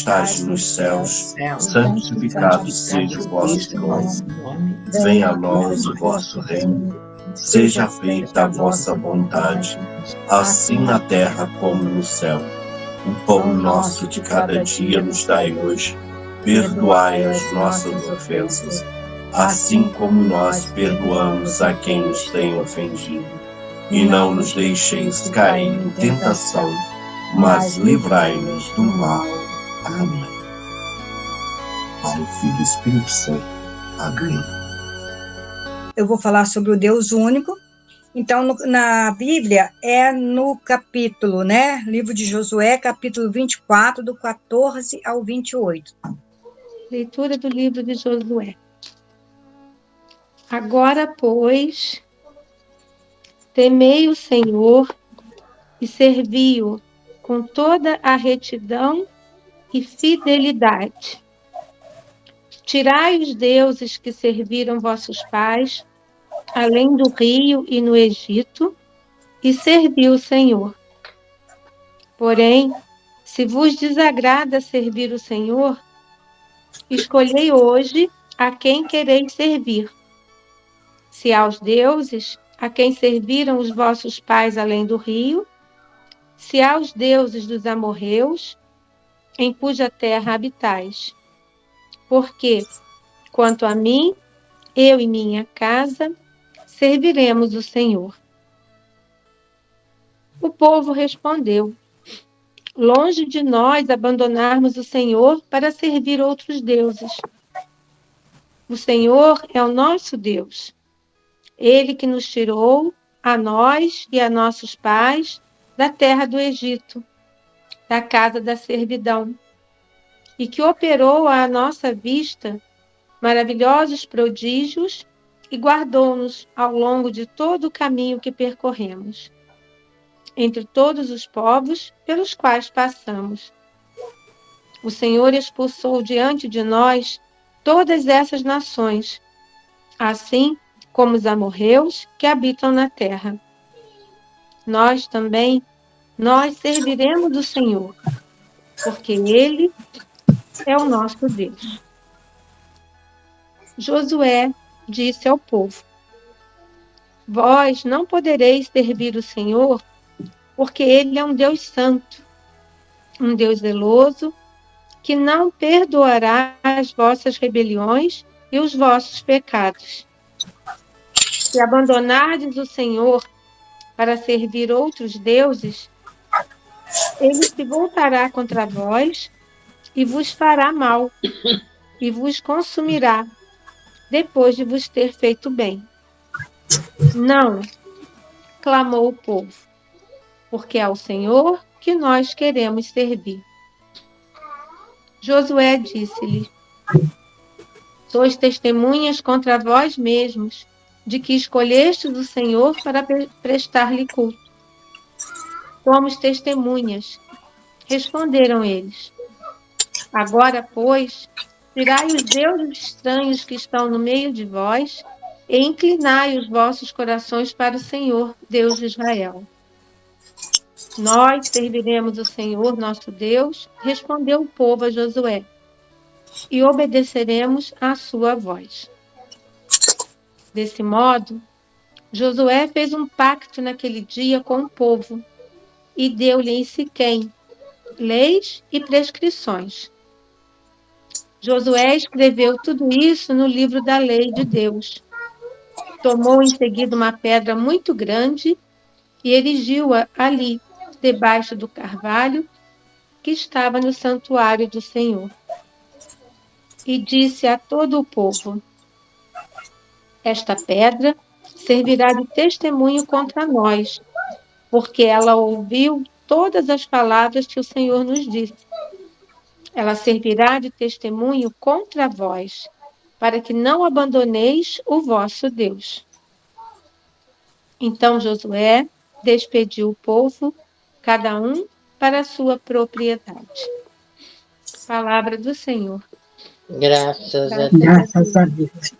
estais nos céus, santificado seja o vosso nome. Venha a nós o vosso reino. Seja feita a vossa vontade, assim na terra como no céu. O pão nosso de cada dia nos dai hoje. Perdoai as nossas ofensas, assim como nós perdoamos a quem nos tem ofendido. E não nos deixeis cair em tentação, mas livrai-nos do mal. Amém. Pai, Filho e Espírito Santo. Amém. Eu vou falar sobre o Deus único. Então, na Bíblia, é no capítulo, né? Livro de Josué, capítulo 24, do 14 ao 28. Leitura do livro de Josué. Agora, pois, temei o Senhor e servi-o com toda a retidão e fidelidade. Tirai os deuses que serviram vossos pais, além do rio e no Egito, e servi o Senhor. Porém, se vos desagrada servir o Senhor, escolhei hoje a quem quereis servir. Se aos deuses a quem serviram os vossos pais além do rio, se aos deuses dos amorreus, em cuja terra habitais. Porque, quanto a mim, eu e minha casa, serviremos o Senhor. O povo respondeu: longe de nós abandonarmos o Senhor para servir outros deuses. O Senhor é o nosso Deus. Ele que nos tirou, a nós e a nossos pais, da terra do Egito, da casa da servidão, e que operou à nossa vista maravilhosos prodígios e guardou-nos ao longo de todo o caminho que percorremos, entre todos os povos pelos quais passamos. O Senhor expulsou diante de nós todas essas nações, assim como os amorreus que habitam na terra. Nós também, nós serviremos o Senhor, porque Ele é o nosso Deus. Josué disse ao povo: vós não podereis servir o Senhor, porque Ele é um Deus santo, um Deus zeloso, que não perdoará as vossas rebeliões e os vossos pecados. Se abandonardes o Senhor para servir outros deuses, Ele se voltará contra vós e vos fará mal, e vos consumirá, depois de vos ter feito bem. Não, clamou o povo, porque é ao Senhor que nós queremos servir. Josué disse-lhe: sois testemunhas contra vós mesmos, de que escolhestes o Senhor para prestar-lhe culto. Somos testemunhas, responderam eles. Agora, pois, tirai os deuses estranhos que estão no meio de vós e inclinai os vossos corações para o Senhor, Deus de Israel. Nós serviremos o Senhor, nosso Deus, respondeu o povo a Josué, e obedeceremos à sua voz. Desse modo, Josué fez um pacto naquele dia com o povo e deu-lhe em Siquém leis e prescrições. Josué escreveu tudo isso no livro da lei de Deus. Tomou em seguida uma pedra muito grande e erigiu-a ali, debaixo do carvalho que estava no santuário do Senhor. E disse a todo o povo: esta pedra servirá de testemunho contra nós, porque ela ouviu todas as palavras que o Senhor nos disse. Ela servirá de testemunho contra vós, para que não abandoneis o vosso Deus. Então Josué despediu o povo, cada um para a sua propriedade. Palavra do Senhor. Graças a Deus.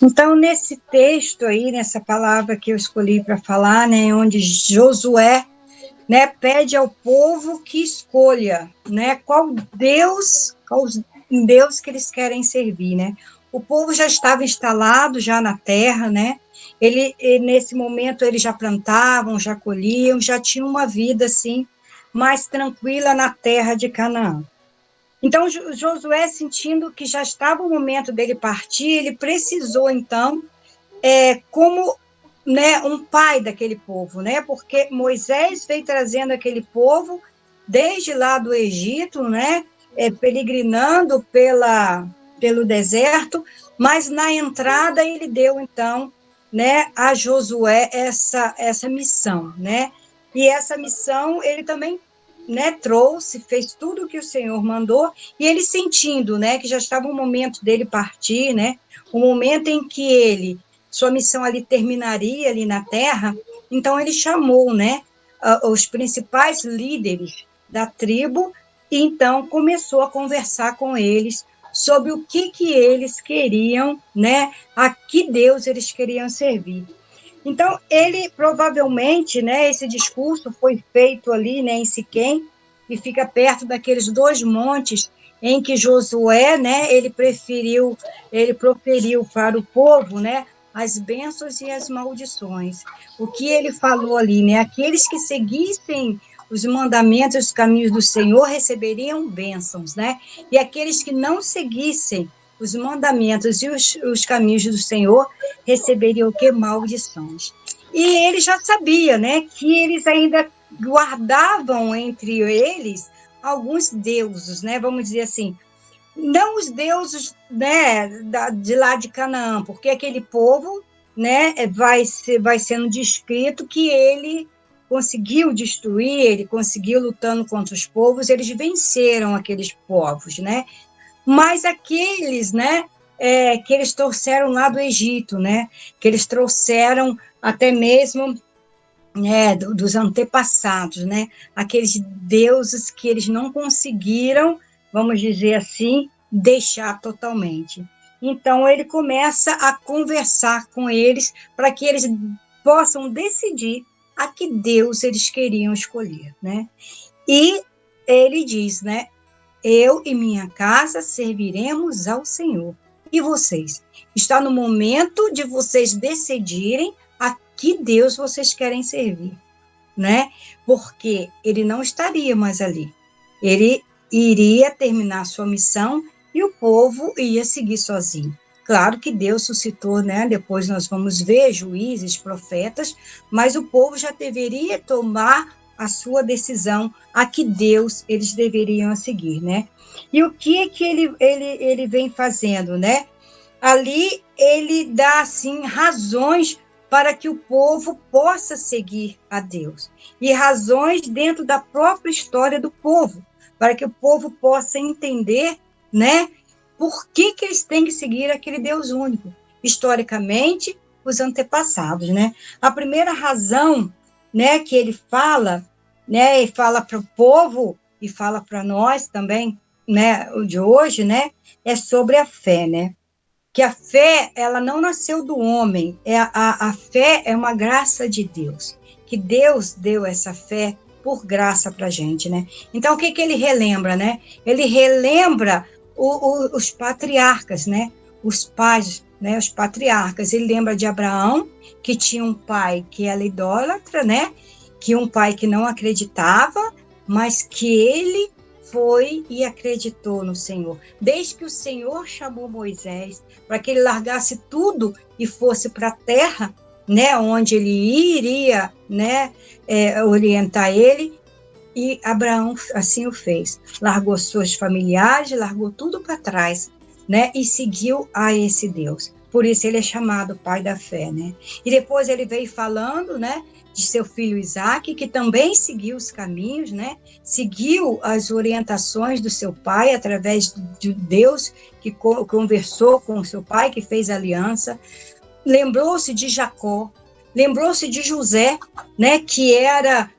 Então, nesse texto aí, nessa palavra que eu escolhi para falar, né, onde Josué né, pede ao povo que escolha, né, qual Deus que eles querem servir, né? O povo já estava instalado já na terra, né? Nesse momento eles já plantavam, já colhiam, já tinham uma vida assim mais tranquila na terra de Canaã. Então Josué, sentindo que já estava o momento dele partir, ele precisou então como, né, um pai daquele povo, né? Porque Moisés veio trazendo aquele povo desde lá do Egito, né? Peregrinando pelo deserto, mas na entrada ele deu então, né, a Josué essa missão, né? E essa missão ele também, né, trouxe, fez tudo o que o Senhor mandou, e ele sentindo, né, que já estava o momento dele partir, né? O momento em que sua missão ali terminaria ali na terra, então ele chamou, né, os principais líderes da tribo, e então começou a conversar com eles sobre o que eles queriam, né, a que Deus eles queriam servir. Então, ele provavelmente, né, esse discurso foi feito ali, né, em Siquém, e fica perto daqueles 2 montes em que Josué, né, ele proferiu para o povo, né, as bênçãos e as maldições. O que ele falou ali, né, aqueles que seguissem os mandamentos e os caminhos do Senhor receberiam bênçãos, né, e aqueles que não seguissem os mandamentos e os caminhos do Senhor receberiam o quê? Maldições. E ele já sabia, né, que eles ainda guardavam entre eles alguns deuses, né, vamos dizer assim, não os deuses, né, de lá de Canaã, porque aquele povo, né, vai sendo descrito que ele conseguiu destruir, ele conseguiu lutando contra os povos, eles venceram aqueles povos, né, mas aqueles, né, que eles trouxeram lá do Egito, né, que eles trouxeram até mesmo, né, dos antepassados, né, aqueles deuses que eles não conseguiram, vamos dizer assim, deixar totalmente. Então, ele começa a conversar com eles para que eles possam decidir a que Deus eles queriam escolher, né? E ele diz, né, eu e minha casa serviremos ao Senhor. E vocês? Está no momento de vocês decidirem a que Deus vocês querem servir, né? Porque ele não estaria mais ali. Ele iria terminar sua missão e o povo ia seguir sozinho. Claro que Deus suscitou, né? Depois nós vamos ver juízes, profetas, mas o povo já deveria tomar a sua decisão, a que Deus eles deveriam seguir, né? E o que ele vem fazendo, né? Ali ele dá, assim, razões para que o povo possa seguir a Deus. E razões dentro da própria história do povo, para que o povo possa entender, né, por que eles têm que seguir aquele Deus único. Historicamente, os antepassados, né? A primeira razão, né, que ele fala, né, e fala para o povo e fala para nós também, né, o de hoje, né, é sobre a fé, né? Que a fé, ela não nasceu do homem, a fé é uma graça de Deus, que Deus deu essa fé por graça para a gente, né? Então, o que ele relembra, né? Ele relembra os patriarcas, né? Os pais, né? Os patriarcas. Ele lembra de Abraão, que tinha um pai que era idólatra, né? Que um pai que não acreditava, mas que ele foi e acreditou no Senhor. Desde que o Senhor chamou Moisés para que ele largasse tudo e fosse para a terra, né, onde ele iria, né, orientar ele, e Abraão assim o fez. Largou seus familiares, largou tudo para trás, né, e seguiu a esse Deus. Por isso ele é chamado pai da fé, né? E depois ele veio falando, né, de seu filho Isaque, que também seguiu os caminhos, né? Seguiu as orientações do seu pai, através de Deus, que conversou com o seu pai, que fez aliança. Lembrou-se de Jacó, lembrou-se de José, né? Que era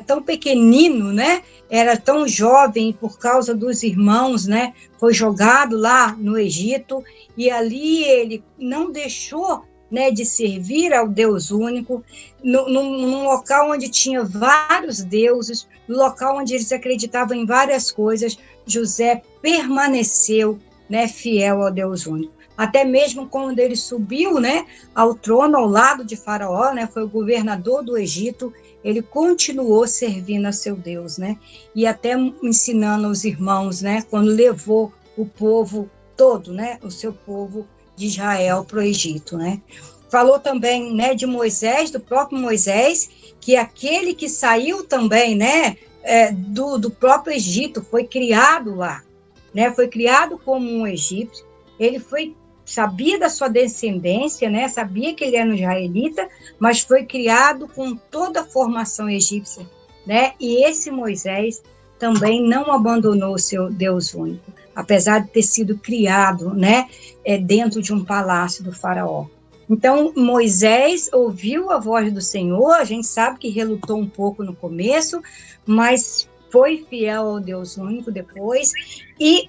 tão pequenino, né? Era tão jovem por causa dos irmãos, né? Foi jogado lá no Egito, e ali ele não deixou, né, de servir ao Deus único, num local onde tinha vários deuses, no local onde eles acreditavam em várias coisas, José permaneceu, né, fiel ao Deus único. Até mesmo quando ele subiu, né, ao trono ao lado de Faraó, né, foi o governador do Egito, ele continuou servindo a seu Deus, né, e até ensinando aos irmãos, né, quando levou o povo todo, né, o seu povo de Israel para o Egito, né. Falou também, né, de Moisés, do próprio Moisés, que aquele que saiu também, né, do próprio Egito, foi criado lá, né, foi criado como um egípcio, ele sabia da sua descendência, né, sabia que ele era um israelita, mas foi criado com toda a formação egípcia, né, e esse Moisés também não abandonou o seu Deus único, apesar de ter sido criado, né, dentro de um palácio do faraó. Então, Moisés ouviu a voz do Senhor, a gente sabe que relutou um pouco no começo, mas foi fiel ao Deus único depois, e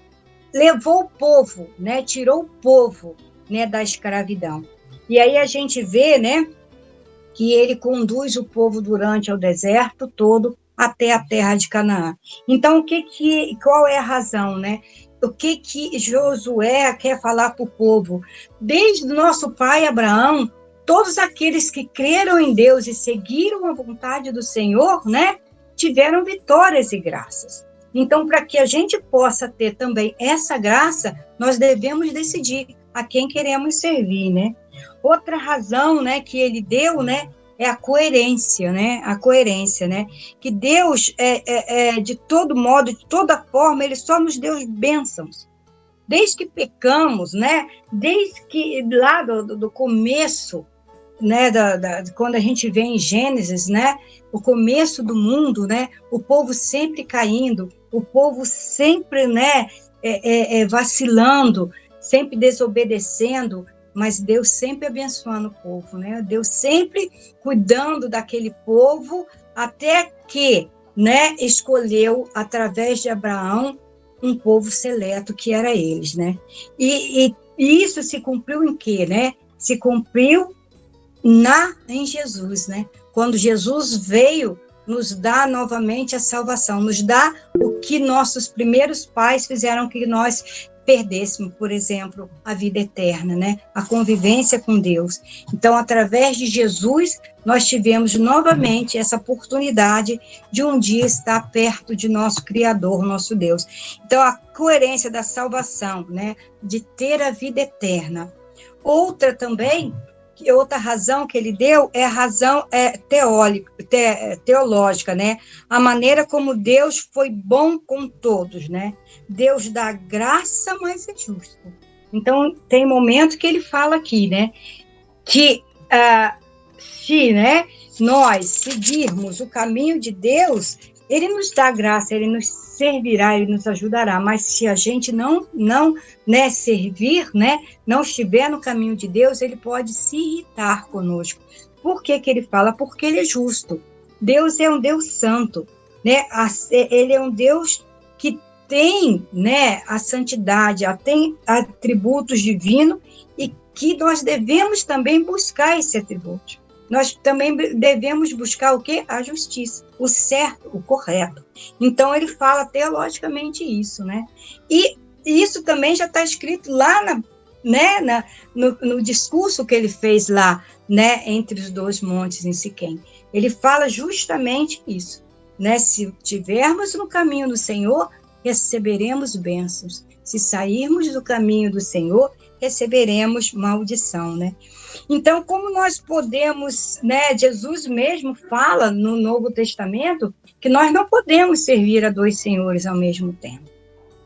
levou o povo, né, tirou o povo, né, da escravidão. E aí a gente vê, né, que ele conduz o povo durante o deserto todo até a terra de Canaã. Então, qual é a razão, né? O que Josué quer falar para o povo? Desde o nosso pai Abraão, todos aqueles que creram em Deus e seguiram a vontade do Senhor, né, tiveram vitórias e graças. Então, para que a gente possa ter também essa graça, nós devemos decidir a quem queremos servir, né? Outra razão, né, que ele deu, né, é a coerência, né? A coerência, né? Que Deus, de todo modo, de toda forma, ele só nos deu bênçãos. Desde que pecamos, né? Desde que lá do começo, né, quando a gente vê em Gênesis, né, o começo do mundo, né, o povo sempre caindo, o povo sempre, né, vacilando, sempre desobedecendo, mas Deus sempre abençoando o povo, né, Deus sempre cuidando daquele povo, até que, né, escolheu, através de Abraão, um povo seleto, que era eles, né, e isso se cumpriu em quê, né, se cumpriu em Jesus, né? Quando Jesus veio nos dar novamente a salvação, nos dá o que nossos primeiros pais fizeram que nós perdêssemos, por exemplo, a vida eterna, né? A convivência com Deus. Então, através de Jesus, nós tivemos novamente essa oportunidade de um dia estar perto de nosso Criador, nosso Deus. Então, a coerência da salvação, né? De ter a vida eterna. Outra razão que ele deu é a razão teológica, né? A maneira como Deus foi bom com todos, né? Deus dá graça, mas é justo. Então, tem momento que ele fala aqui, né? Que se, né, nós seguirmos o caminho de Deus, ele nos dá graça, ele nos servirá, ele nos ajudará, mas se a gente não né, servir, né, não estiver no caminho de Deus, ele pode se irritar conosco. Por que ele fala? Porque ele é justo. Deus é um Deus santo, né? Ele é um Deus que tem, né, a santidade, tem atributos divinos e que nós devemos também buscar esse atributo. Nós também devemos buscar o quê? A justiça, o certo, o correto. Então, ele fala teologicamente isso, né? E isso também já está escrito lá no discurso que ele fez lá, né, entre os dois montes em Siquém. Ele fala justamente isso, né? Se estivermos no caminho do Senhor, receberemos bênçãos. Se sairmos do caminho do Senhor, receberemos maldição, né? Então, como nós podemos, né, Jesus mesmo fala no Novo Testamento que nós não podemos servir a dois senhores ao mesmo tempo,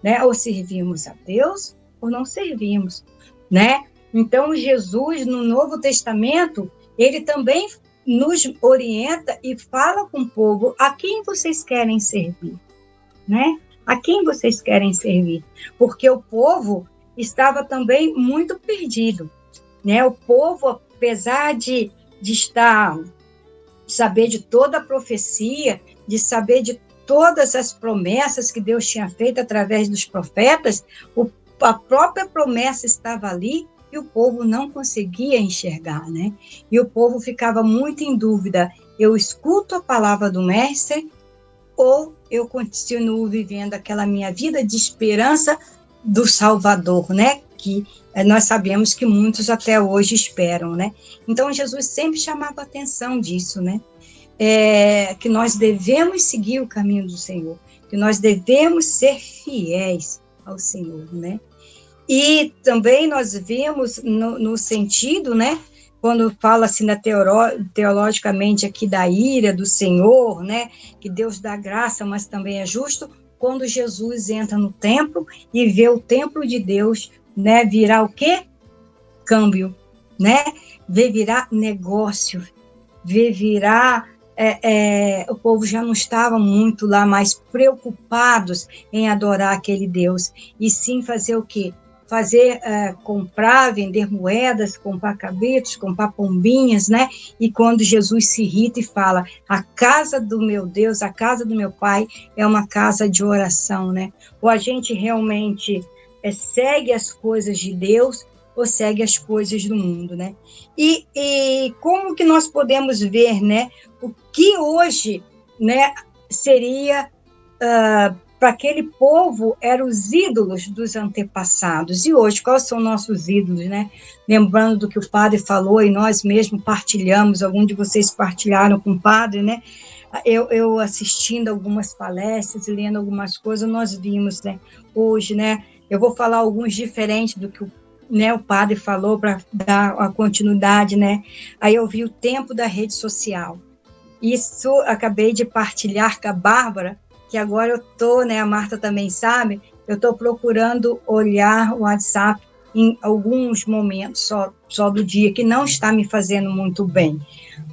né? Ou servimos a Deus ou não servimos, né? Então, Jesus, no Novo Testamento, ele também nos orienta e fala com o povo a quem vocês querem servir, né? A quem vocês querem servir? Porque o povo estava também muito perdido, né? O povo, apesar de saber de toda a profecia, de saber de todas as promessas que Deus tinha feito através dos profetas, a própria promessa estava ali, e o povo não conseguia enxergar, né? E o povo ficava muito em dúvida: eu escuto a palavra do mestre ou eu continuo vivendo aquela minha vida de esperança do Salvador, né? Que nós sabemos que muitos até hoje esperam, né? Então, Jesus sempre chamava a atenção disso, né? Que nós devemos seguir o caminho do Senhor, que nós devemos ser fiéis ao Senhor, né? E também nós vimos no sentido, né? Quando fala-se teologicamente aqui da ira do Senhor, né? Que Deus dá graça, mas também é justo. Quando Jesus entra no templo e vê o templo de Deus, né? Virar o quê? Câmbio, né? Vê virar negócio, vê virar... o povo já não estava muito lá mais preocupados em adorar aquele Deus, e sim fazer o quê? Comprar, vender moedas, comprar cabritos, comprar pombinhas, né? E quando Jesus se irrita e fala: a casa do meu Deus, a casa do meu Pai é uma casa de oração, né? Ou a gente realmente segue as coisas de Deus ou segue as coisas do mundo, né? E como que nós podemos ver, né? O que hoje, né, seria... para aquele povo, eram os ídolos dos antepassados. E hoje, quais são nossos ídolos, né? Lembrando do que o padre falou, e nós mesmos partilhamos, alguns de vocês partilharam com o padre, né? Eu assistindo algumas palestras e lendo algumas coisas, nós vimos, né? Hoje, né? Eu vou falar alguns diferentes do que o padre falou, para dar a continuidade, né? Aí eu vi o tempo da rede social. Isso acabei de partilhar com a Bárbara, que agora eu estou, né, a Marta também sabe, eu estou procurando olhar o WhatsApp em alguns momentos só do dia, que não está me fazendo muito bem,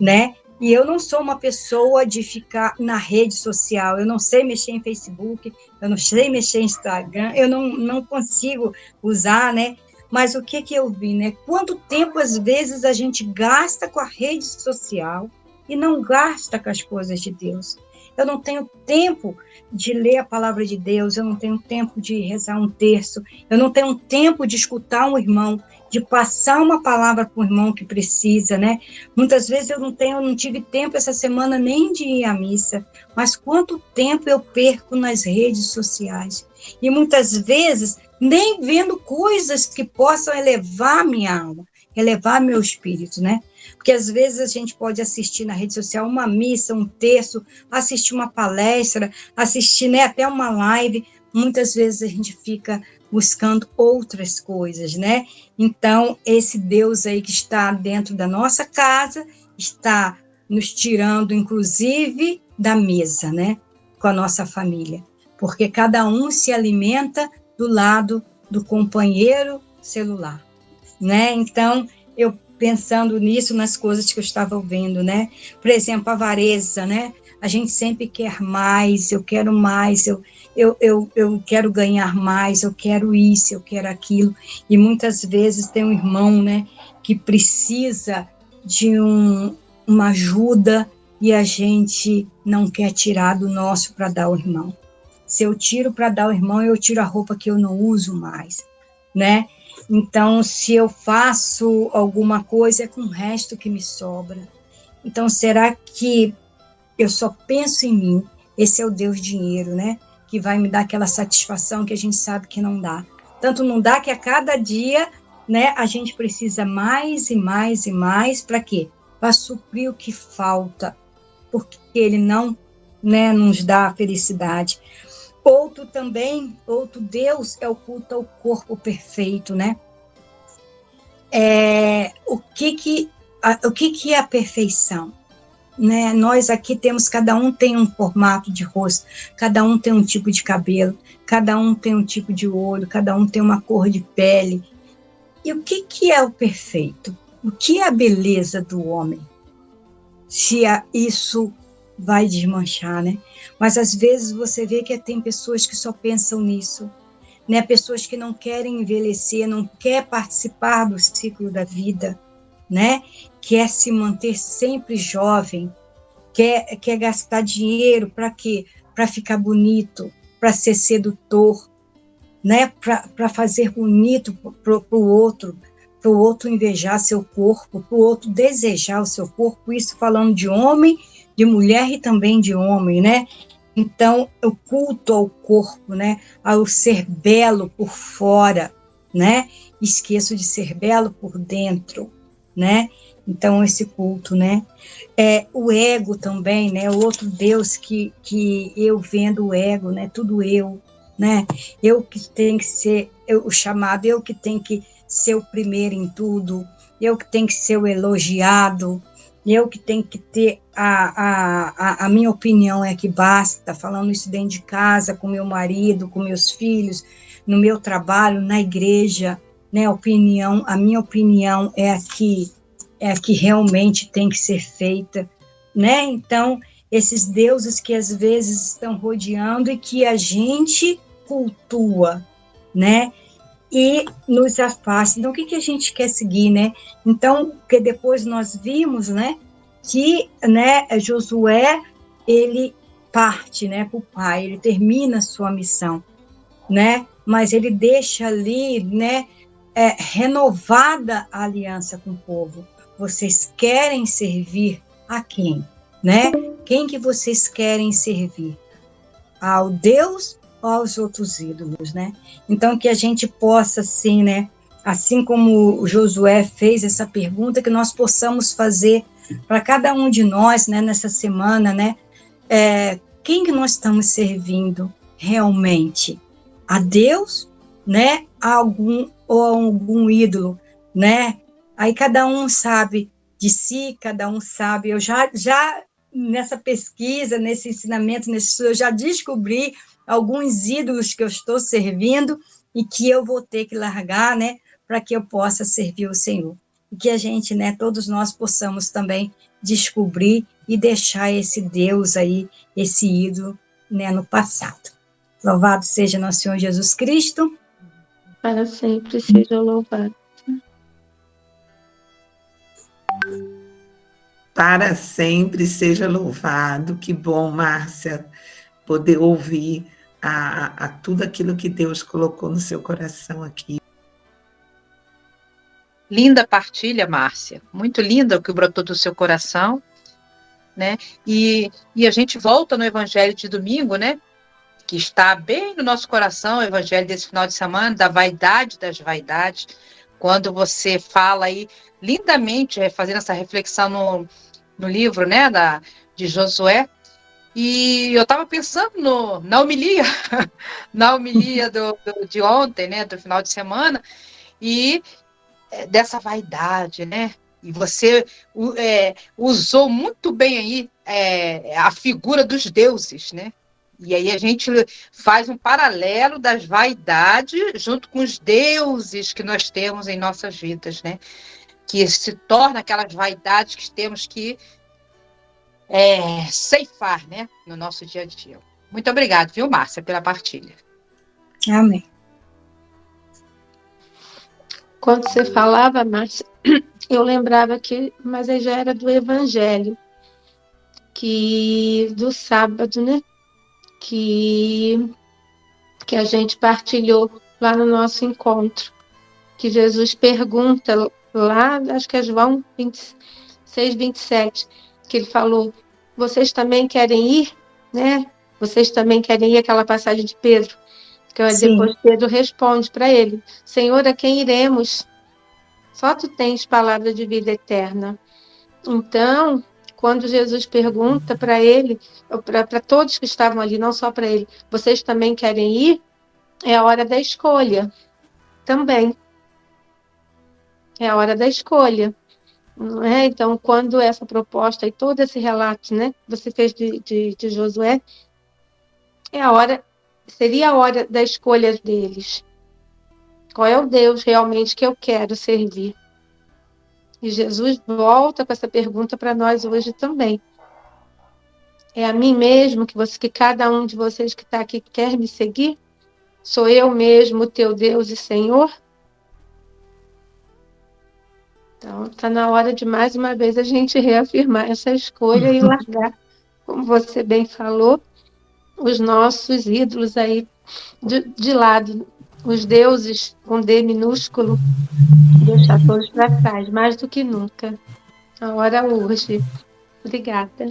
né? E eu não sou uma pessoa de ficar na rede social, eu não sei mexer em Facebook, eu não sei mexer em Instagram, eu não consigo usar, né? Mas o que eu vi, né? Quanto tempo, às vezes, a gente gasta com a rede social e não gasta com as coisas de Deus. Eu não tenho tempo de ler a palavra de Deus, eu não tenho tempo de rezar um terço, eu não tenho tempo de escutar um irmão, de passar uma palavra para o irmão que precisa, né? Muitas vezes eu não tive tempo essa semana nem de ir à missa, mas quanto tempo eu perco nas redes sociais. E muitas vezes nem vendo coisas que possam elevar minha alma, elevar meu espírito, né? Porque às vezes a gente pode assistir na rede social uma missa, um terço, assistir uma palestra, assistir, né, até uma live. Muitas vezes a gente fica buscando outras coisas, né? Então, esse Deus aí que está dentro da nossa casa está nos tirando, inclusive, da mesa, né? Com a nossa família. Porque cada um se alimenta do lado do companheiro celular, né? Então, eu pensando nisso, nas coisas que eu estava ouvindo, né? Por exemplo, a avareza, né? A gente sempre quer mais, eu quero mais, eu quero ganhar mais, eu quero isso, eu quero aquilo. E muitas vezes tem um irmão, né, que precisa de uma ajuda e a gente não quer tirar do nosso para dar ao irmão. Se eu tiro para dar ao irmão, eu tiro a roupa que eu não uso mais, né? Então, se eu faço alguma coisa, é com o resto que me sobra. Então, será que eu só penso em mim? Esse é o Deus dinheiro, né? Que vai me dar aquela satisfação que a gente sabe que não dá. Tanto não dá que a cada dia, né, a gente precisa mais e mais e mais. Para quê? Para suprir o que falta. Porque ele não, né, nos dá a felicidade. Outro Deus é o culto ao corpo perfeito, né? O que é a perfeição? Né? Nós aqui temos, cada um tem um formato de rosto, cada um tem um tipo de cabelo, cada um tem um tipo de olho, cada um tem uma cor de pele. E o que é o perfeito? O que é a beleza do homem? Se isso vai desmanchar, né? Mas às vezes você vê que tem pessoas que só pensam nisso, né? Pessoas que não querem envelhecer, não querem participar do ciclo da vida, né? Quer se manter sempre jovem, quer gastar dinheiro para quê? Para ficar bonito, para ser sedutor, né? Para fazer bonito para o outro, para o outro invejar seu corpo, para o outro desejar o seu corpo, isso falando de homem, de mulher e também de homem, né? Então, o culto ao corpo, né? Ao ser belo por fora, né? Esqueço de ser belo por dentro, né? Então, esse culto, né? O ego também, né? O outro Deus que eu vendo o ego, né? Tudo eu, né? Eu que tenho que ser o chamado, eu que tenho que ser o primeiro em tudo, eu que tenho que ser o elogiado, eu que tenho que ter a minha opinião é que basta, falando isso dentro de casa, com meu marido, com meus filhos, no meu trabalho, na igreja, né? A minha opinião é a que realmente tem que ser feita, né? Então, esses deuses que às vezes estão rodeando e que a gente cultua, né? E nos afasta. Então, o que a gente quer seguir, né? Então, porque depois nós vimos, né, que, né, Josué, ele parte, né, para o pai, ele termina a sua missão, né? Mas ele deixa ali, né, renovada a aliança com o povo. Vocês querem servir a quem, né? Quem que vocês querem servir? Ao Deus ou aos outros ídolos, né? Então, que a gente possa, assim, né? Assim como o Josué fez essa pergunta, que nós possamos fazer para cada um de nós, né? Nessa semana, né? Quem que nós estamos servindo realmente? A Deus, né? A algum ídolo, né? Aí cada um sabe de si, cada um sabe. Eu já nessa pesquisa, nesse ensinamento, nesse estudo, eu já descobri alguns ídolos que eu estou servindo e que eu vou ter que largar, né, para que eu possa servir o Senhor. E que a gente, né, todos nós possamos também descobrir e deixar esse Deus aí, esse ídolo, né, no passado. Louvado seja nosso Senhor Jesus Cristo. Para sempre seja louvado. Para sempre seja louvado. Que bom, Márcia, poder ouvir a tudo aquilo que Deus colocou no seu coração aqui. Linda partilha, Márcia. Muito linda o que brotou do seu coração, né? E a gente volta no Evangelho de domingo, né? Que está bem no nosso coração, o Evangelho desse final de semana, da vaidade das vaidades, quando você fala aí lindamente, fazendo essa reflexão no livro, né, de Josué, e eu estava pensando na homilia, na homilia de ontem, né, do final de semana, e dessa vaidade, né, e você usou muito bem aí a figura dos deuses, né, e aí a gente faz um paralelo das vaidades junto com os deuses que nós temos em nossas vidas, né? Que se torna aquelas vaidades que temos que ceifar, né? No nosso dia a dia. Muito obrigada, viu, Márcia, pela partilha. Amém. Quando você falava, Márcia, eu lembrava mas aí já era do Evangelho, do sábado, né? Que a gente partilhou lá no nosso encontro, que Jesus pergunta lá, acho que é João 26, 27, que ele falou, vocês também querem ir, né? Vocês também querem ir, aquela passagem de Pedro, que depois Pedro responde para ele, Senhor, a quem iremos? Só tu tens palavra de vida eterna. Então, quando Jesus pergunta para ele, para todos que estavam ali, não só para ele, vocês também querem ir? É a hora da escolha. Também. É a hora da escolha. Não é? Então, quando essa proposta e todo esse relato, né, você fez de Josué, seria a hora da escolha deles. Qual é o Deus realmente que eu quero servir? E Jesus volta com essa pergunta para nós hoje também. É a mim mesmo que cada um de vocês que está aqui quer me seguir? Sou eu mesmo, teu Deus e Senhor? Então, está na hora de, mais uma vez, a gente reafirmar essa escolha e largar, como você bem falou, os nossos ídolos aí de lado. os deuses com D minúsculo, deixar todos para trás, mais do que nunca. A hora urge. Obrigada.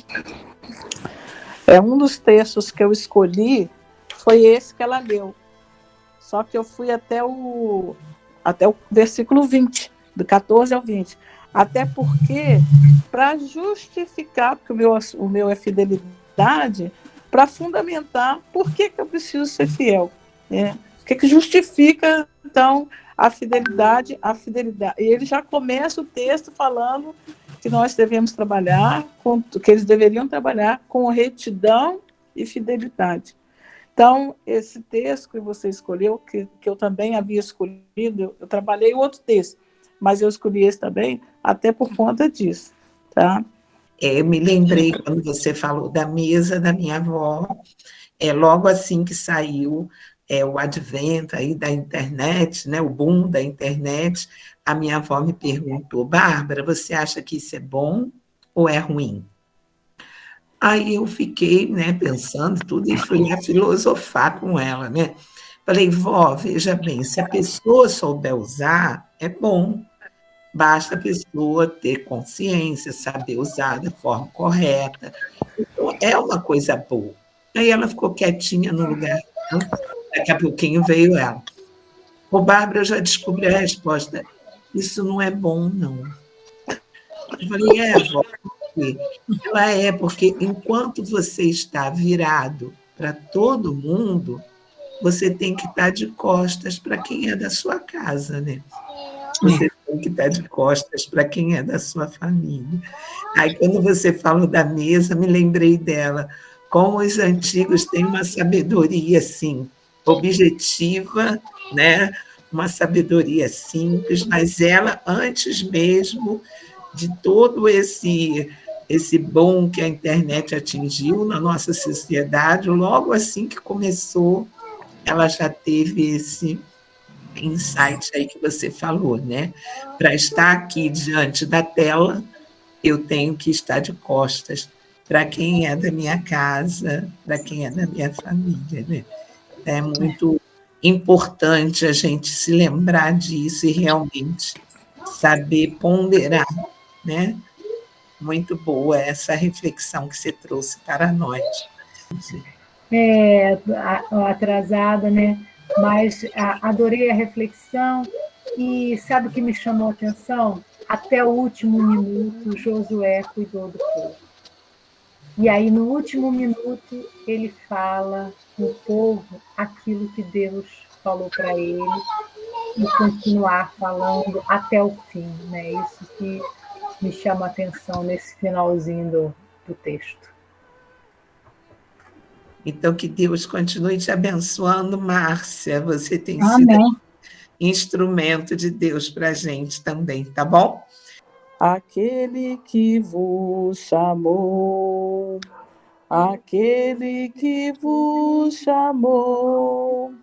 Um dos textos que eu escolhi foi esse que ela leu. Só que eu fui até o versículo 20, do 14 ao 20. Até porque, para justificar, porque o meu é fidelidade, para fundamentar por que eu preciso ser fiel. Né? O que justifica, então, a fidelidade? E ele já começa o texto falando que nós devemos trabalhar, que eles deveriam trabalhar com retidão e fidelidade. Então, esse texto que você escolheu, que eu também havia escolhido, eu trabalhei outro texto, mas eu escolhi esse também, até por conta disso, tá? Eu me lembrei quando você falou da mesa da minha avó, logo assim que saiu o advento aí da internet, né, o boom da internet, a minha avó me perguntou: Bárbara, você acha que isso é bom ou é ruim? Aí eu fiquei, né, pensando tudo e fui lá filosofar com ela, né? Falei: vó, veja bem, se a pessoa souber usar, é bom. Basta a pessoa ter consciência, saber usar da forma correta. Então, é uma coisa boa. Aí ela ficou quietinha no lugar. Daqui a pouquinho veio ela. Ô, Bárbara, eu já descobri a resposta. Isso não é bom, não. Eu falei: vó, ela porque enquanto você está virado para todo mundo, você tem que estar de costas para quem é da sua casa, né? Você tem que estar de costas para quem é da sua família. Aí, quando você falou da mesa, me lembrei dela. Como os antigos têm uma sabedoria, assim, objetiva, né? Uma sabedoria simples, mas ela, antes mesmo de todo esse boom que a internet atingiu na nossa sociedade, logo assim que começou, ela já teve esse insight aí que você falou, né? Para estar aqui diante da tela, eu tenho que estar de costas para quem é da minha casa, para quem é da minha família, né? É muito importante a gente se lembrar disso e realmente saber ponderar, né? Muito boa essa reflexão que você trouxe para nós. Atrasada, né? Mas adorei a reflexão e sabe o que me chamou a atenção? Até o último minuto, Josué cuidou do povo. E aí, no último minuto, ele fala no povo aquilo que Deus falou para ele e continuar falando até o fim, né? Isso que me chama a atenção nesse finalzinho do texto. Então, que Deus continue te abençoando, Márcia. Você tem sido instrumento de Deus para a gente também, tá bom? Aquele que vos chamou, aquele que vos chamou,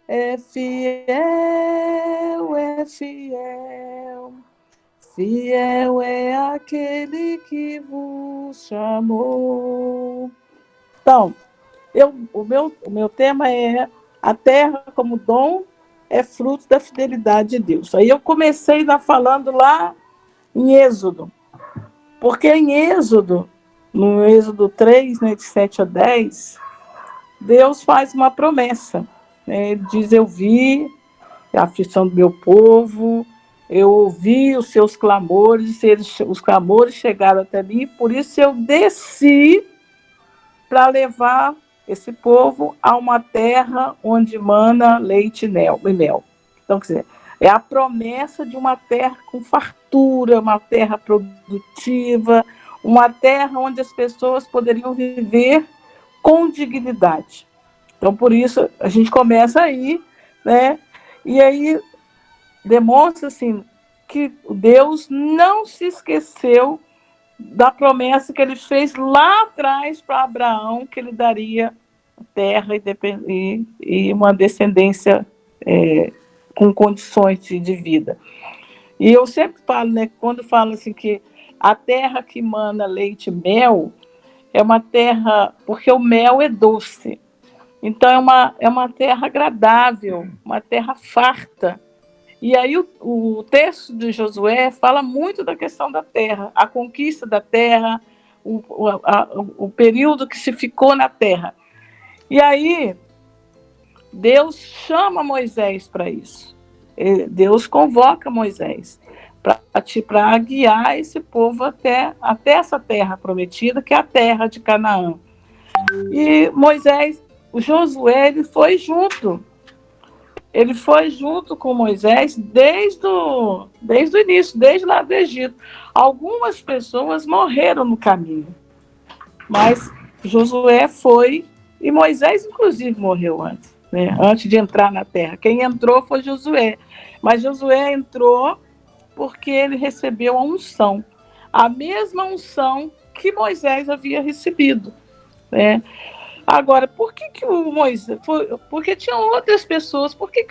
é fiel, fiel é aquele que vos chamou. Então, o meu tema é: a terra como dom é fruto da fidelidade de Deus. Aí eu comecei falando lá em Êxodo, porque em Êxodo, no Êxodo 3, né, de 7 a 10, Deus faz uma promessa. Né? Ele diz: eu vi a aflição do meu povo, eu ouvi os seus clamores, os clamores chegaram até mim, por isso eu desci para levar esse povo a uma terra onde mana leite e mel. Então, quer dizer, é a promessa de uma terra com fartura, uma terra produtiva, uma terra onde as pessoas poderiam viver com dignidade. Então, por isso, a gente começa aí, né? E aí demonstra, assim, que Deus não se esqueceu da promessa que ele fez lá atrás para Abraão, que ele daria terra e uma descendência com condições de vida. E eu sempre falo, né, quando falo assim que a terra que mana leite e mel é uma terra, porque o mel é doce, Então, é uma terra agradável, uma terra farta. E aí o texto de Josué fala muito da questão da terra, a conquista da terra, o período que se ficou na terra. E aí Deus chama Moisés para isso. Deus convoca Moisés para guiar esse povo até essa terra prometida, que é a terra de Canaã. E Moisés, o Josué, ele foi junto. Ele foi junto com Moisés desde o início, desde lá do Egito. Algumas pessoas morreram no caminho, mas Josué foi, e Moisés, inclusive, morreu antes, né? Antes de entrar na terra. Quem entrou foi Josué, mas Josué entrou porque ele recebeu a unção, a mesma unção que Moisés havia recebido, né? Agora, por que o Moisés porque tinham outras pessoas, por que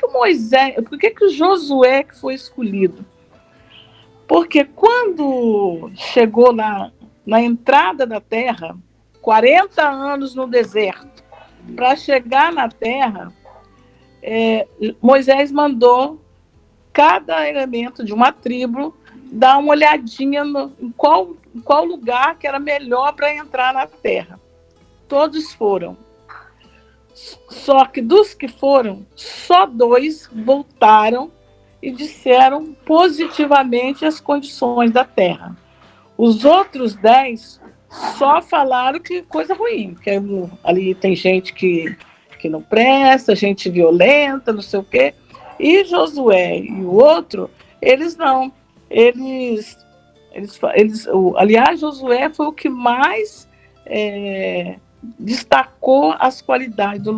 o Josué que foi escolhido? Porque quando chegou na entrada da terra, 40 anos no deserto, para chegar na terra, Moisés mandou cada elemento de uma tribo dar uma olhadinha em qual lugar que era melhor para entrar na terra. Todos foram. Só que dos que foram, só 2 voltaram e disseram positivamente as condições da terra. Os outros 10 só falaram que coisa ruim, que ali tem gente que não presta, gente violenta, não sei o quê. E Josué e o outro, eles não. Aliás, Josué foi o que mais destacou as qualidades do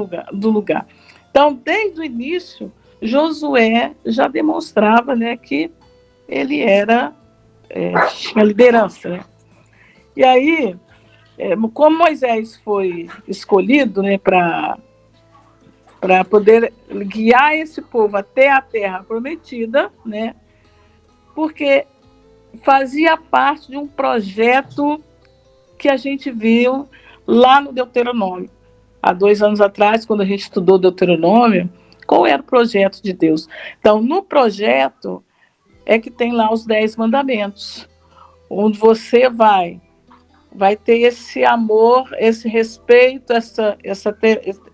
lugar. Então, desde o início, Josué já demonstrava, né, que ele tinha liderança, né? E aí, como Moisés foi escolhido, né, para poder guiar esse povo até a terra prometida, né, porque fazia parte de um projeto que a gente viu lá no Deuteronômio. Há 2 anos atrás, quando a gente estudou Deuteronômio, qual era o projeto de Deus? Então, no projeto é que tem lá os 10 mandamentos, onde você vai ter esse amor, esse respeito,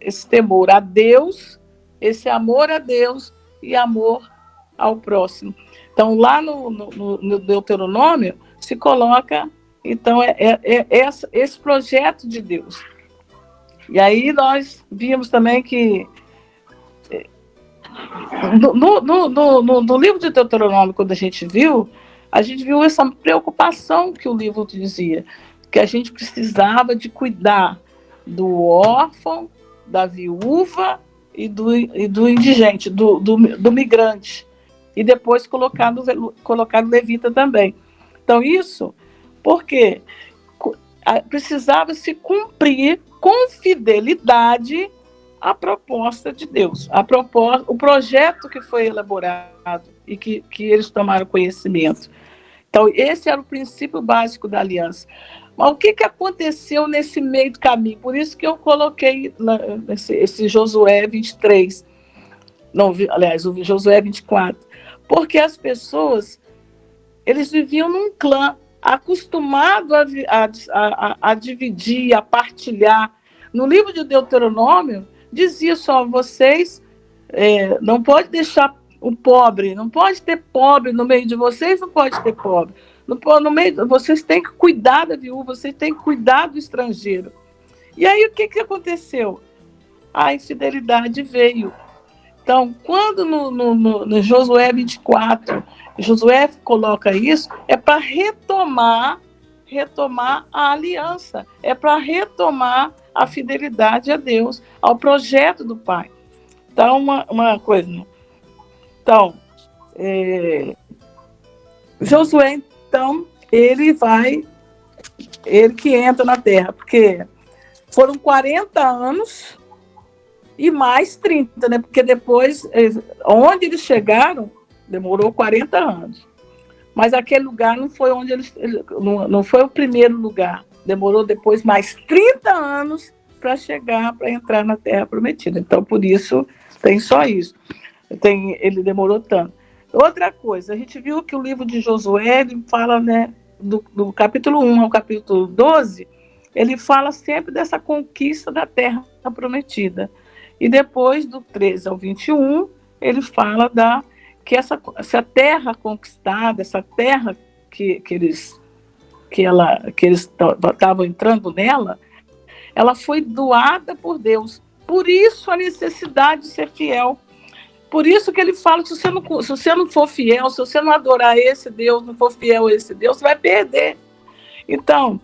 esse temor a Deus, esse amor a Deus e amor ao próximo. Então, lá no Deuteronômio, se coloca, então, esse projeto de Deus. E aí nós vimos também que no livro de Deuteronômio, quando a gente viu essa preocupação que o livro dizia, que a gente precisava de cuidar do órfão, da viúva e do indigente, do migrante. E depois colocar no levita também. Então, isso porque precisava se cumprir com fidelidade a proposta de Deus, o projeto que foi elaborado e que eles tomaram conhecimento. Então, esse era o princípio básico da aliança. Mas o que aconteceu nesse meio do caminho? Por isso que eu coloquei esse Josué 23, o Josué 24, porque as pessoas, eles viviam num clã, acostumado a dividir, a partilhar. No livro de Deuteronômio, dizia só, vocês não pode deixar o pobre, não pode ter pobre no meio de vocês, não pode ter pobre. No meio, vocês têm que cuidar da viúva, vocês têm que cuidar do estrangeiro. E aí o que aconteceu? A infidelidade veio. Então, quando no Josué 24, Josué coloca isso, é para retomar a aliança, é para retomar a fidelidade a Deus, ao projeto do Pai. Então, uma coisa. Então, Josué, então, ele que entra na terra, porque foram 40 anos e mais 30, né? Porque depois, onde eles chegaram, demorou 40 anos. Mas aquele lugar não foi onde não foi o primeiro lugar. Demorou depois mais 30 anos para chegar, para entrar na Terra Prometida. Então, por isso, tem só isso. Ele demorou tanto. Outra coisa, a gente viu que o livro de Josué, ele fala, né, do capítulo 1 ao capítulo 12, ele fala sempre dessa conquista da Terra Prometida. E depois, do 13 ao 21, ele fala que essa terra conquistada, essa terra que eles estavam entrando nela, ela foi doada por Deus. Por isso a necessidade de ser fiel. Por isso que ele fala que se você não for fiel, se você não adorar esse Deus, não for fiel a esse Deus, você vai perder. Então,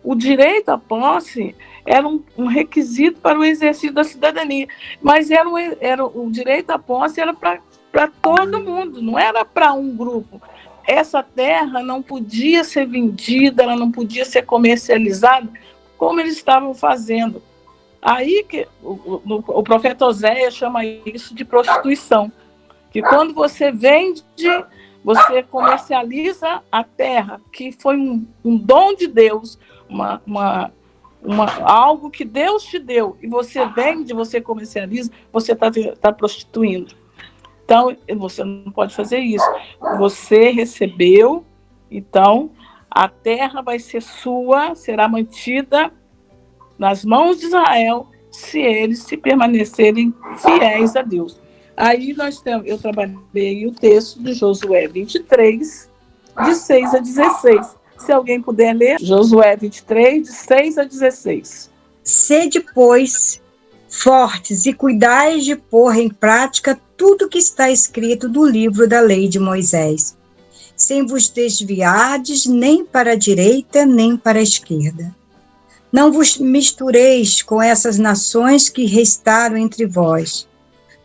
o direito à posse era um requisito para o exercício da cidadania, mas o direito à posse era para todo mundo, não era para um grupo. Essa terra não podia ser vendida, ela não podia ser comercializada como eles estavam fazendo. Aí que o profeta Oséias chama isso de prostituição, que quando você vende, você comercializa a terra, que foi um dom de Deus, algo que Deus te deu, e você vende, você comercializa, você está prostituindo. Então, você não pode fazer isso. Você recebeu, então, a terra vai ser sua, será mantida nas mãos de Israel, se eles se permanecerem fiéis a Deus. Aí eu trabalhei o texto de Josué 23, de 6 a 16. Se alguém puder ler, Josué 23, de 6 a 16. Sede, pois, fortes e cuidais de pôr em prática tudo que está escrito do livro da lei de Moisés, sem vos desviardes nem para a direita nem para a esquerda. Não vos mistureis com essas nações que restaram entre vós.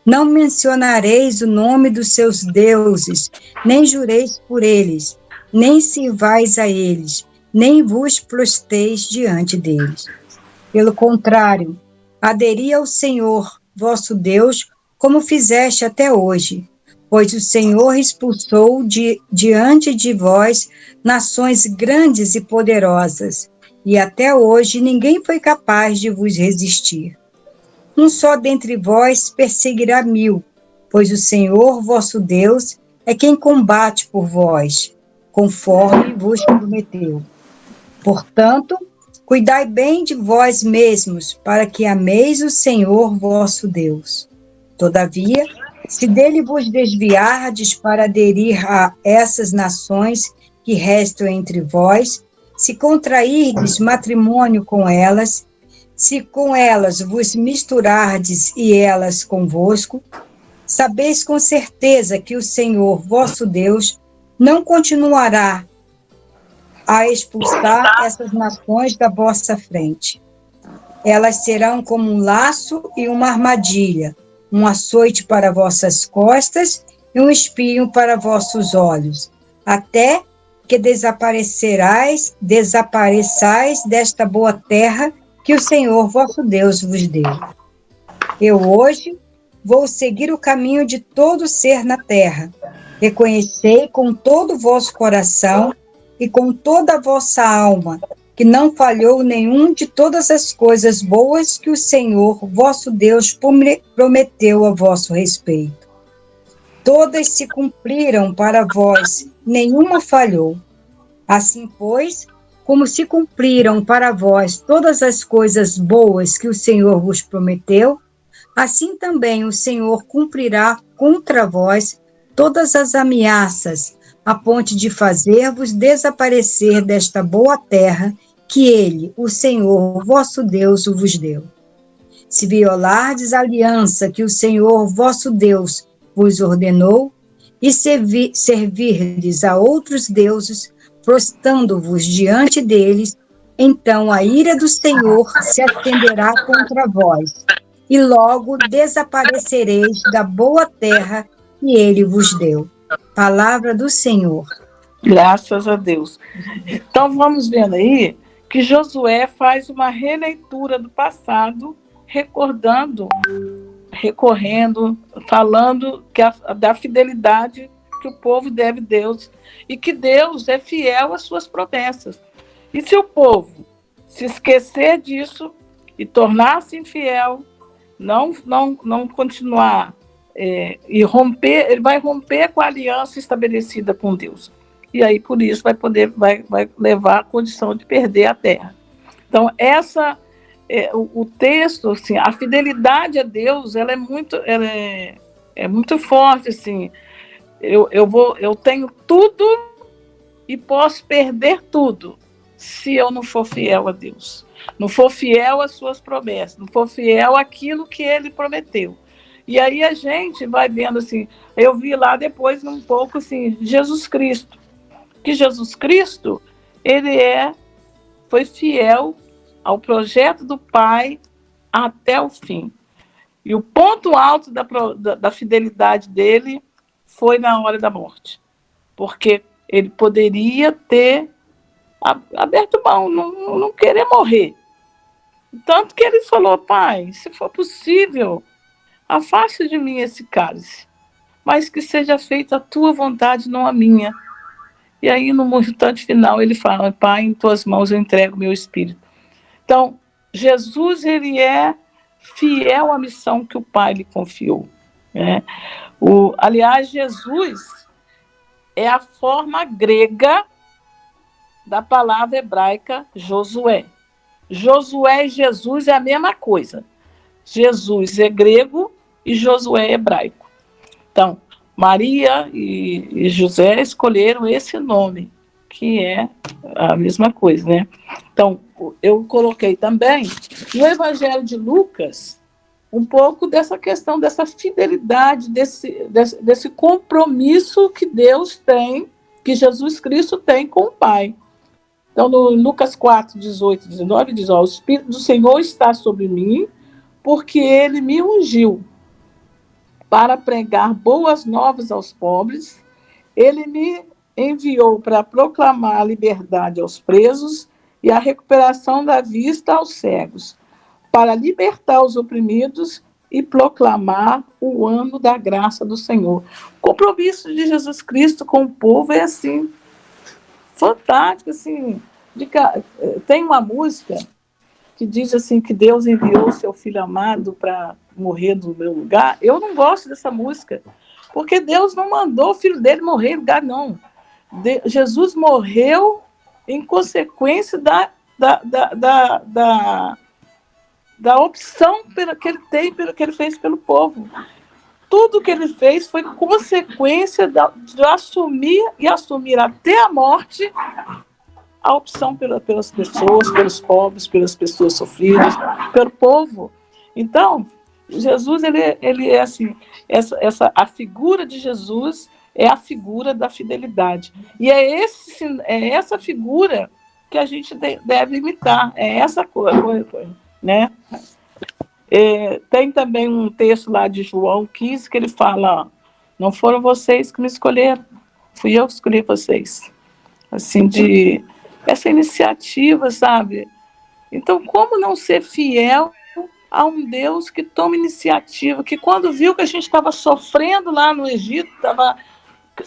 Não mencionareis o nome dos seus deuses, nem jureis por eles, nem sirvais a eles, nem vos prosteis diante deles. Pelo contrário, aderi ao Senhor, vosso Deus, como fizeste até hoje, pois o Senhor expulsou diante de vós nações grandes e poderosas, e até hoje ninguém foi capaz de vos resistir. Um só dentre vós perseguirá 1000, pois o Senhor, vosso Deus, é quem combate por vós, conforme vos prometeu. Portanto, cuidai bem de vós mesmos, para que ameis o Senhor, vosso Deus. Todavia, se dele vos desviardes para aderir a essas nações que restam entre vós, se contrairdes matrimônio com elas, se com elas vos misturardes e elas convosco, sabeis com certeza que o Senhor, vosso Deus, não continuará a expulsar essas nações da vossa frente. Elas serão como um laço e uma armadilha, um açoite para vossas costas e um espinho para vossos olhos, até que desapareçais desta boa terra que o Senhor vosso Deus vos deu. Eu hoje vou seguir o caminho de todo ser na terra. Reconhecei com todo o vosso coração e com toda a vossa alma que não falhou nenhum de todas as coisas boas que o Senhor vosso Deus prometeu a vosso respeito. Todas se cumpriram para vós, nenhuma falhou. Assim, pois, como se cumpriram para vós todas as coisas boas que o Senhor vos prometeu, assim também o Senhor cumprirá contra vós todas as ameaças, a ponto de fazer-vos desaparecer desta boa terra que ele, o Senhor vosso Deus, vos deu. Se violardes a aliança que o Senhor vosso Deus vos ordenou, e servirdes a outros deuses, prostrando-vos diante deles, então a ira do Senhor se acenderá contra vós, e logo desaparecereis da boa terra que ele vos deu. Palavra do Senhor. Graças a Deus. Então vamos vendo aí que Josué faz uma releitura do passado, recorrendo, falando da fidelidade que o povo deve a Deus e que Deus é fiel às suas promessas. E se o povo se esquecer disso, e tornar-se infiel, não continuar e romper, ele vai romper com a aliança estabelecida com Deus. E aí, por isso, vai levar à condição de perder a terra. Então, o texto, assim, a fidelidade a Deus, ela é muito forte, assim. Eu tenho tudo e posso perder tudo se eu não for fiel a Deus, não for fiel às suas promessas, não for fiel àquilo que Ele prometeu. E aí a gente vai vendo, assim, eu vi lá depois um pouco, assim, Jesus Cristo, que Jesus Cristo, ele foi fiel ao projeto do Pai até o fim. E o ponto alto da fidelidade dele foi na hora da morte, porque ele poderia ter aberto mão, não querer morrer. Tanto que ele falou: Pai, se for possível, afaste de mim esse cálice, mas que seja feita a tua vontade, não a minha. E aí, no instante final, ele fala: Pai, em tuas mãos eu entrego meu espírito. Então, Jesus, ele é fiel à missão que o Pai lhe confiou, né? Aliás, Jesus é a forma grega da palavra hebraica Josué. Josué e Jesus é a mesma coisa. Jesus é grego e Josué é hebraico. Então, Maria e José escolheram esse nome, que é a mesma coisa, né? Então, eu coloquei também no Evangelho de Lucas um pouco dessa questão, dessa fidelidade, desse compromisso que Deus tem, que Jesus Cristo tem com o Pai. Então, no Lucas 4, 18, 19, diz: o Espírito do Senhor está sobre mim, porque Ele me ungiu para pregar boas novas aos pobres. Ele me enviou para proclamar a liberdade aos presos e a recuperação da vista aos cegos, para libertar os oprimidos e proclamar o ano da graça do Senhor. O compromisso de Jesus Cristo com o povo é assim, fantástico, assim. Tem uma música que diz assim, que Deus enviou o seu Filho amado para morrer no meu lugar. Eu não gosto dessa música, porque Deus não mandou o Filho dele morrer em lugar, não. Jesus morreu em consequência da opção que ele tem, pelo que ele fez pelo povo. Tudo que ele fez foi consequência de assumir até a morte a opção pelas pessoas, pelos pobres, pelas pessoas sofridas, pelo povo. Então, Jesus, ele é assim, a figura de Jesus é a figura da fidelidade. E é essa figura que a gente deve imitar, é essa coisa, né? Tem também um texto lá de João 15 que ele fala: não foram vocês que me escolheram, fui eu que escolhi vocês. Assim, essa iniciativa, sabe? Então, como não ser fiel a um Deus que toma iniciativa, que quando viu que a gente estava sofrendo lá no Egito, estava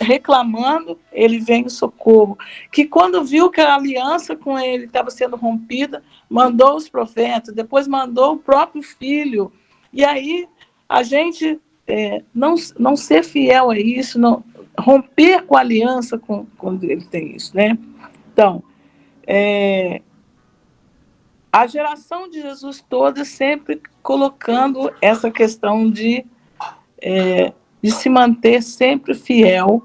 reclamando, ele vem em socorro. Que quando viu que a aliança com ele estava sendo rompida, mandou os profetas, depois mandou o próprio filho. E aí, a gente não ser fiel a isso, não romper com a aliança quando ele tem isso, né? Então, a geração de Jesus toda sempre colocando essa questão de se manter sempre fiel.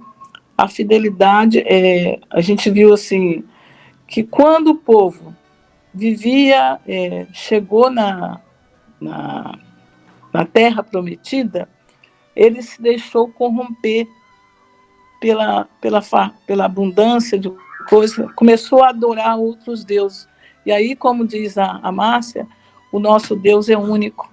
A fidelidade, a gente viu assim, que quando o povo chegou na terra prometida, ele se deixou corromper pela abundância de coisas, começou a adorar outros deuses. E aí, como diz a Márcia, o nosso Deus é único.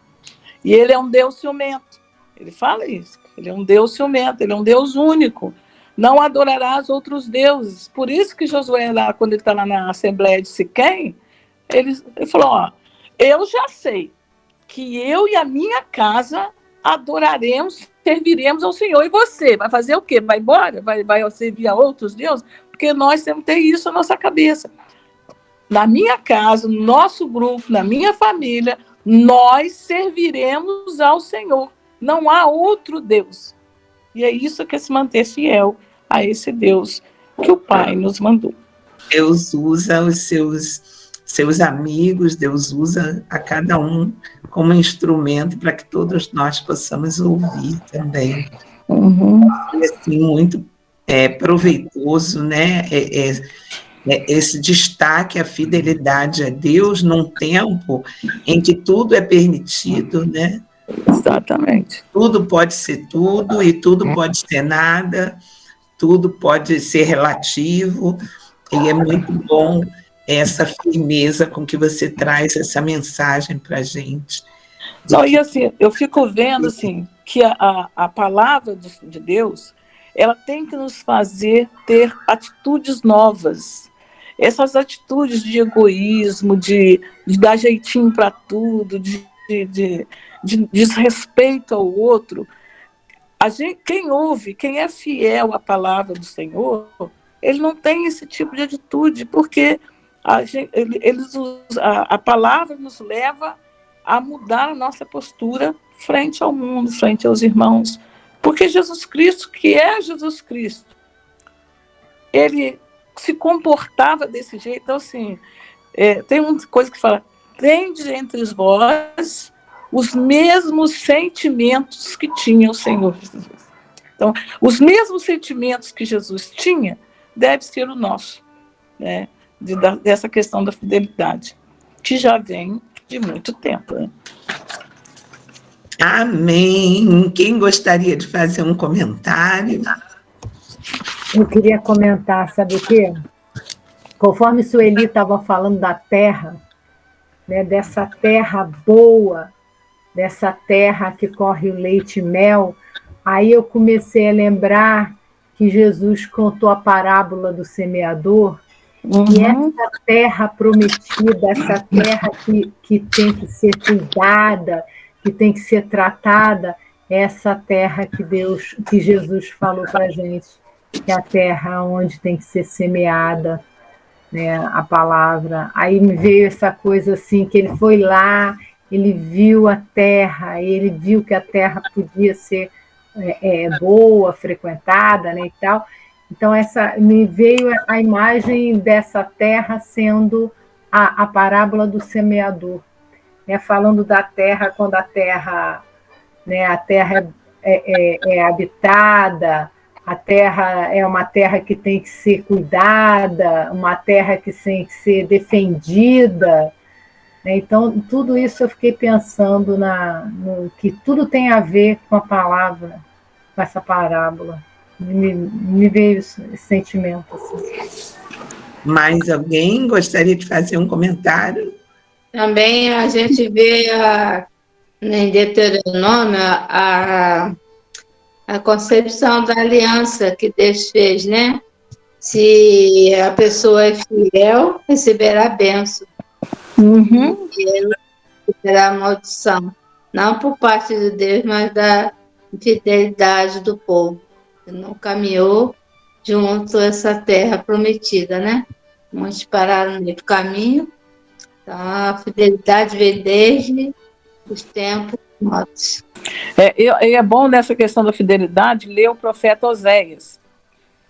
E ele é um Deus ciumento. Ele fala isso. Ele é um Deus ciumento, ele é um Deus único. Não adorarás outros deuses. Por isso que Josué, lá, quando ele está lá na Assembleia de Siquém, ele falou: eu já sei que eu e a minha casa adoraremos, serviremos ao Senhor. E você, vai fazer o quê? Vai embora? Vai servir a outros deuses? Porque nós temos que ter isso na nossa cabeça. na minha casa, no nosso grupo, na minha família, nós serviremos ao Senhor. Não há outro Deus. E é isso que é se manter fiel a esse Deus que o Pai nos mandou. Deus usa os seus amigos, Deus usa a cada um como instrumento para que todos nós possamos ouvir também. E assim, muito proveitoso, né? Esse destaque, a fidelidade a Deus num tempo em que tudo é permitido, né? Exatamente. Tudo pode ser tudo e tudo pode ser nada, tudo pode ser relativo, e é muito bom essa firmeza com que você traz essa mensagem para a gente. Não, e assim, eu fico vendo assim, que a palavra de Deus, ela tem que nos fazer ter atitudes novas. Essas atitudes de egoísmo, de dar jeitinho para tudo, de desrespeito ao outro. Quem ouve, quem é fiel à palavra do Senhor, ele não tem esse tipo de atitude, porque a palavra nos leva a mudar a nossa postura frente ao mundo, frente aos irmãos. Porque Jesus Cristo, que é Jesus Cristo, ele se comportava desse jeito. Então, assim, tem uma coisa que fala: tende entre vós os mesmos sentimentos que tinha o Senhor Jesus. Então, os mesmos sentimentos que Jesus tinha deve ser o nosso, né? Dessa questão da fidelidade, que já vem de muito tempo, né? Amém. Quem gostaria de fazer um comentário? Eu queria comentar, sabe o quê? Conforme Sueli estava falando da terra, né, dessa terra boa, dessa terra que corre o leite e mel, aí eu comecei a lembrar que Jesus contou a parábola do semeador, e essa terra prometida, essa terra que tem que ser cuidada, que tem que ser tratada, é essa terra que Jesus falou para a gente, que é a terra onde tem que ser semeada, né, a palavra. Aí me veio essa coisa assim, que ele foi lá, ele viu a terra, ele viu que a terra podia ser boa, frequentada, né, e tal. Então, me veio a imagem dessa terra sendo a parábola do semeador, né, falando da terra quando a terra, né, é habitada, a terra é uma terra que tem que ser cuidada, uma terra que tem que ser defendida, né? Então, tudo isso eu fiquei pensando no que tudo tem a ver com a palavra, com essa parábola. Me veio esse sentimento. Assim. Mais alguém gostaria de fazer um comentário? Também a gente vê em Deuteronômio a concepção da aliança que Deus fez, né? Se a pessoa é fiel, receberá a bênção. E ele receberá a maldição. Não por parte de Deus, mas da fidelidade do povo. Que não caminhou junto a essa terra prometida, né? Muitos pararam no meio do caminho. Então, a fidelidade vem desde os tempos remotos. É bom nessa questão da fidelidade ler o profeta Oséias,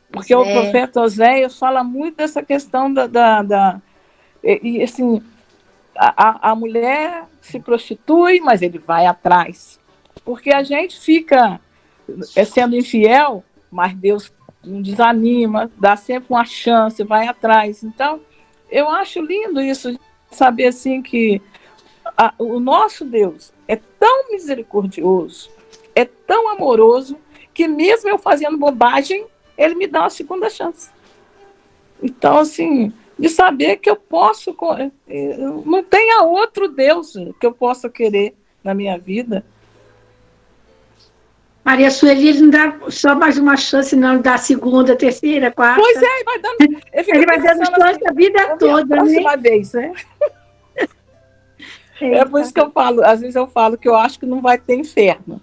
porque o profeta Oséias fala muito dessa questão e assim, a mulher se prostitui, mas ele vai atrás, porque a gente fica sendo infiel, mas Deus não desanima, dá sempre uma chance, vai atrás. Então, eu acho lindo isso, saber assim que o nosso Deus é tão misericordioso, é tão amoroso, que mesmo eu fazendo bobagem, ele me dá uma segunda chance. Então, assim, de saber que eu posso, não tenha outro Deus que eu possa querer na minha vida. Maria Sueli não dá só mais uma chance, não, dá segunda, terceira, quarta. Pois é, vai dando, ele vai dando chance a vida toda, né? Próxima vez, né? É por isso que eu falo, às vezes eu falo que eu acho que não vai ter inferno.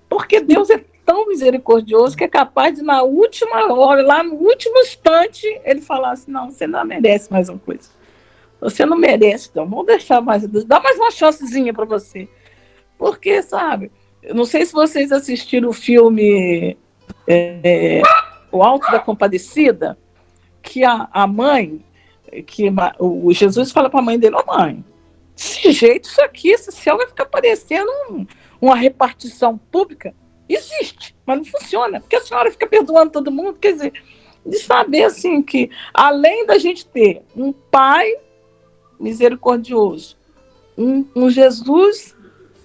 Porque Deus é tão misericordioso que é capaz de, na última hora, lá no último instante, ele falar assim: não, você não merece mais uma coisa. Você não merece, então vamos deixar mais, dá mais uma chancezinha para você. Porque, sabe, eu não sei se vocês assistiram o filme O Alto da Compadecida, que a mãe, o Jesus fala para a mãe dele: ô mãe, desse jeito, isso aqui, esse céu vai ficar parecendo uma repartição pública. Existe, mas não funciona, porque a senhora fica perdoando todo mundo. Quer dizer, de saber assim que, além da gente ter um pai misericordioso, um Jesus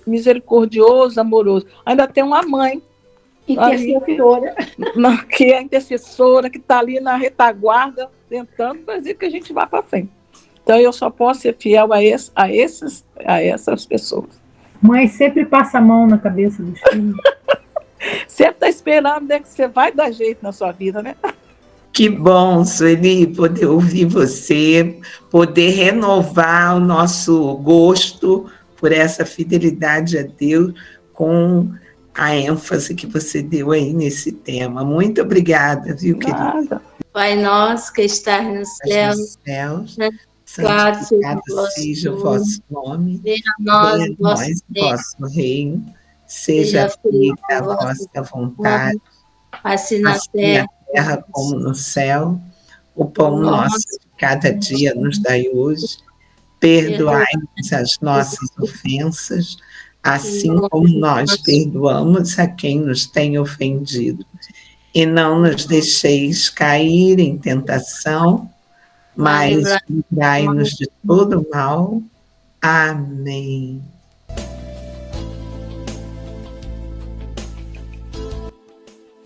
misericordioso, amoroso, ainda tem uma mãe intercessora, que é a intercessora, que está ali na retaguarda, tentando fazer que a gente vá para frente. Então, eu só posso ser fiel a essas pessoas. Mãe sempre passa a mão na cabeça dos filhos. Sempre está esperando, né, que você vai dar jeito na sua vida, né? Que bom, Sueli, poder ouvir você, poder renovar o nosso gosto por essa fidelidade a Deus com a ênfase que você deu aí nesse tema. Muito obrigada, viu, querida? Pai nosso que estás no céu, santificado seja o vosso nome, venha a nós o vosso reino, seja feita a vossa vontade, assim na terra como no céu. O pão nosso de cada dia nos dai hoje, perdoai-nos as nossas ofensas, assim como nós perdoamos a quem nos tem ofendido. E não nos deixeis cair em tentação, mas livrai-nos de todo mal. Amém.